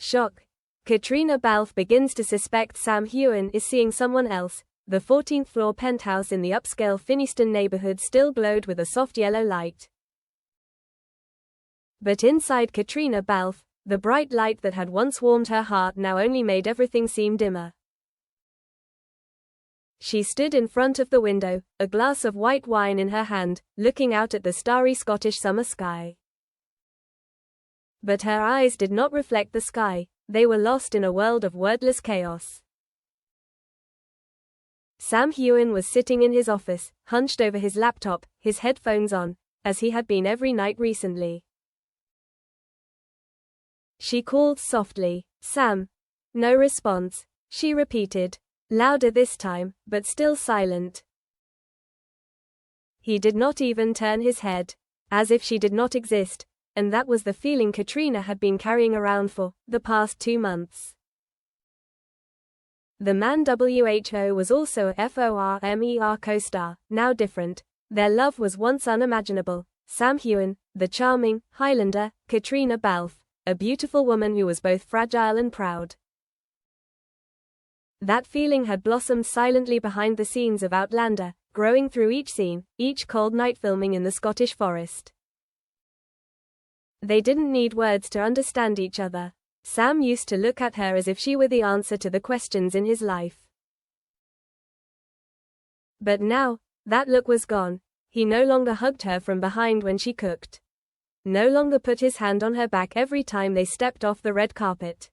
Shock. Caitriona Balfe begins to suspect Sam Heughan is seeing someone else. The 14th floor penthouse in the upscale Finiston neighborhood still glowed with a soft yellow light. But inside Caitriona Balfe, the bright light that had once warmed her heart now only made everything seem dimmer. She stood in front of the window, a glass of white wine in her hand, looking out at the starry Scottish summer sky. But her eyes did not reflect the sky, they were lost in a world of wordless chaos. Sam Heughan was sitting in his office, hunched over his laptop, his headphones on, as he had been every night recently. She called softly, "Sam." No response. She repeated, louder this time, but still silent. He did not even turn his head, as if she did not exist, and that was the feeling Caitriona had been carrying around for the past 2 months. The man WHO was also a FORMER co-star, now different. Their love was once unimaginable. Sam Heughan, the charming Highlander, Caitriona Balfe, a beautiful woman who was both fragile and proud. That feeling had blossomed silently behind the scenes of Outlander, growing through each scene, each cold night filming in the Scottish forest. They didn't need words to understand each other. Sam used to look at her as if she were the answer to the questions in his life. But now, that look was gone. He no longer hugged her from behind when she cooked. No longer put his hand on her back every time they stepped off the red carpet.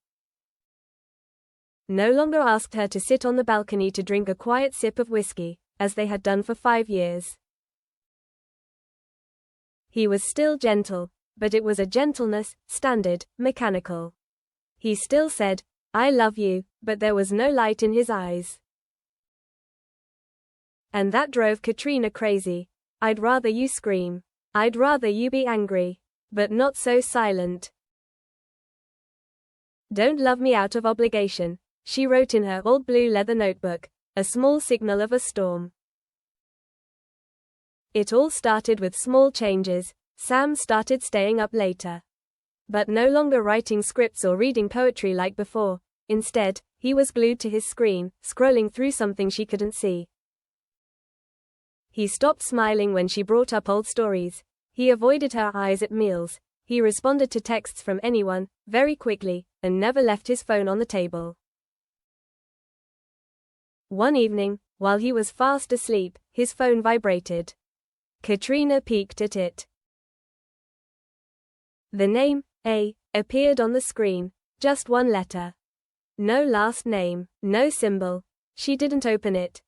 No longer asked her to sit on the balcony to drink a quiet sip of whiskey, as they had done for 5 years. He was still gentle, but it was a gentleness, standard, mechanical. He still said, "I love you," but there was no light in his eyes. And that drove Caitriona crazy. "I'd rather you scream. I'd rather you be angry. But not so silent. Don't love me out of obligation," she wrote in her old blue leather notebook, a small signal of a storm. It all started with small changes. Sam started staying up later. But no longer writing scripts or reading poetry like before. Instead, he was glued to his screen, scrolling through something she couldn't see. He stopped smiling when she brought up old stories. He avoided her eyes at meals. He responded to texts from anyone, very quickly, and never left his phone on the table. One evening, while he was fast asleep, his phone vibrated. Caitriona peeked at it. The name, A, appeared on the screen. Just one letter. No last name, no symbol. She didn't open it.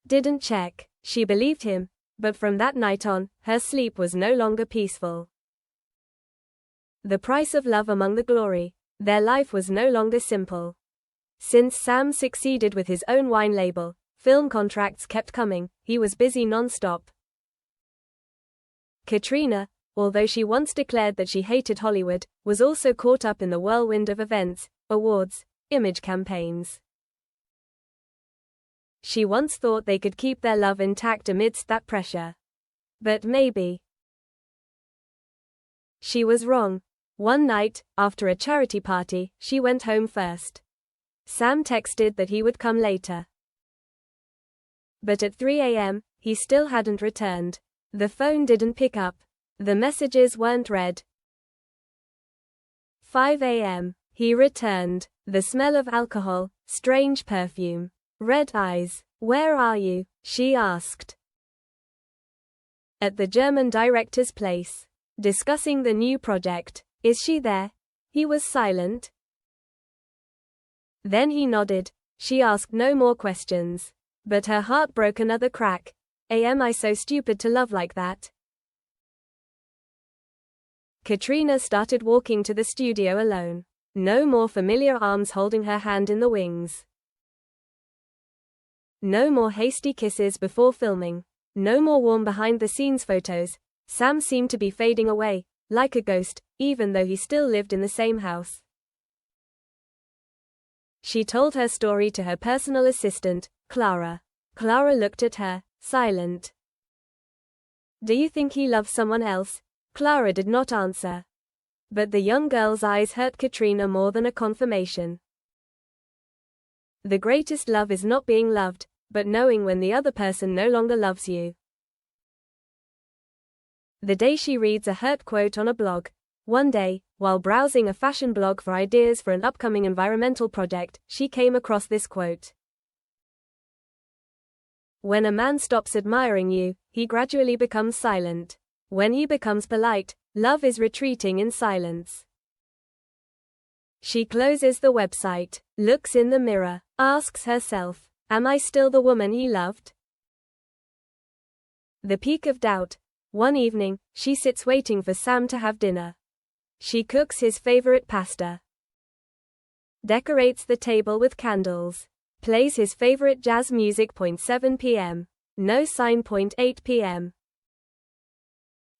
Didn't check. She believed him, but from that night on, her sleep was no longer peaceful. The price of love among the glory. Their life was no longer simple. Since Sam succeeded with his own wine label, film contracts kept coming. He was busy non-stop. Caitriona, although she once declared that she hated Hollywood, was also caught up in the whirlwind of events, awards, image campaigns. She once thought they could keep their love intact amidst that pressure. But maybe. She was wrong. One night, after a charity party, she went home first. Sam texted that he would come later. But at 3 a.m., he still hadn't returned. The phone didn't pick up. The messages weren't read. 5 a.m. He returned. The smell of alcohol, strange perfume. Red eyes. "Where are you?" she asked. "At the German director's place. Discussing the new project." "Is she there?" He was silent. Then he nodded. She asked no more questions. But her heart broke another crack. Am I so stupid to love like that? Caitriona started walking to the studio alone. No more familiar arms holding her hand in the wings. No more hasty kisses before filming. No more warm behind-the-scenes photos. Sam seemed to be fading away, like a ghost, even though he still lived in the same house. She told her story to her personal assistant, Clara. Clara looked at her, silent. "Do you think he loves someone else?" Clara did not answer. But the young girl's eyes hurt Caitriona more than a confirmation. The greatest love is not being loved, but knowing when the other person no longer loves you. The day she reads a hurt quote on a blog. One day, while browsing a fashion blog for ideas for an upcoming environmental project, she came across this quote. When a man stops admiring you, he gradually becomes silent. When he becomes polite, love is retreating in silence. She closes the website, looks in the mirror, asks herself, am I still the woman he loved? The peak of doubt. One evening, she sits waiting for Sam to have dinner. She cooks his favorite pasta, decorates the table with candles, plays his favorite jazz music. 7 p.m. No sign. 8 p.m.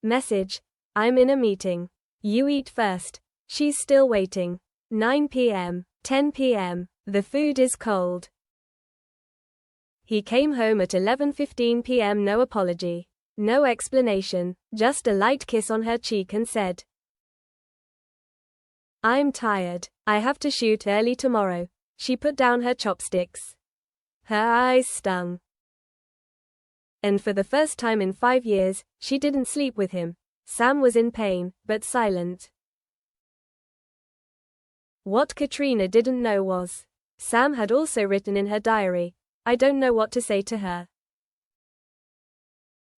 Message. I'm in a meeting. You eat first. She's still waiting. 9 p.m. 10 p.m. The food is cold. He came home at 11:15 p.m. No apology. No explanation, just a light kiss on her cheek and said, I'm tired. I have to shoot early tomorrow. She put down her chopsticks. Her eyes stung. And for the first time in 5 years, she didn't sleep with him. Sam was in pain, but silent. What Caitriona didn't know was, Sam had also written in her diary, I don't know what to say to her.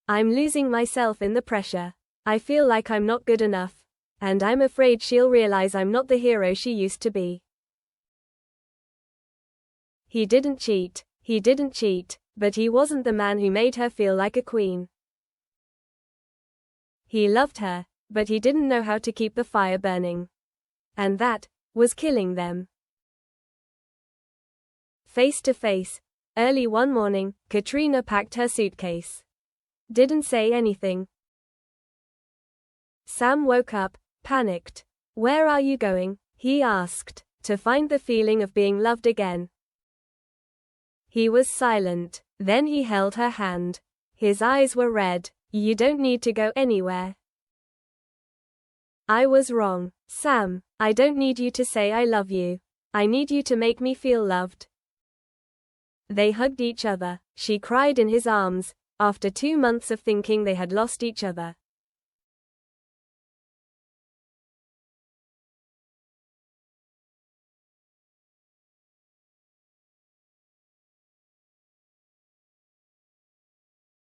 I'm losing myself in the pressure. I feel like I'm not good enough. And I'm afraid she'll realize I'm not the hero she used to be. He didn't cheat, but he wasn't the man who made her feel like a queen. He loved her, but he didn't know how to keep the fire burning. And that was killing them. Face to face. Early one morning, Caitriona packed her suitcase. Didn't say anything. Sam woke up, panicked. Where are you going? He asked. To find the feeling of being loved again. He was silent. Then he held her hand. His eyes were red. You don't need to go anywhere. I was wrong, Sam. I don't need you to say I love you. I need you to make me feel loved. They hugged each other. She cried in his arms, after 2 months of thinking they had lost each other.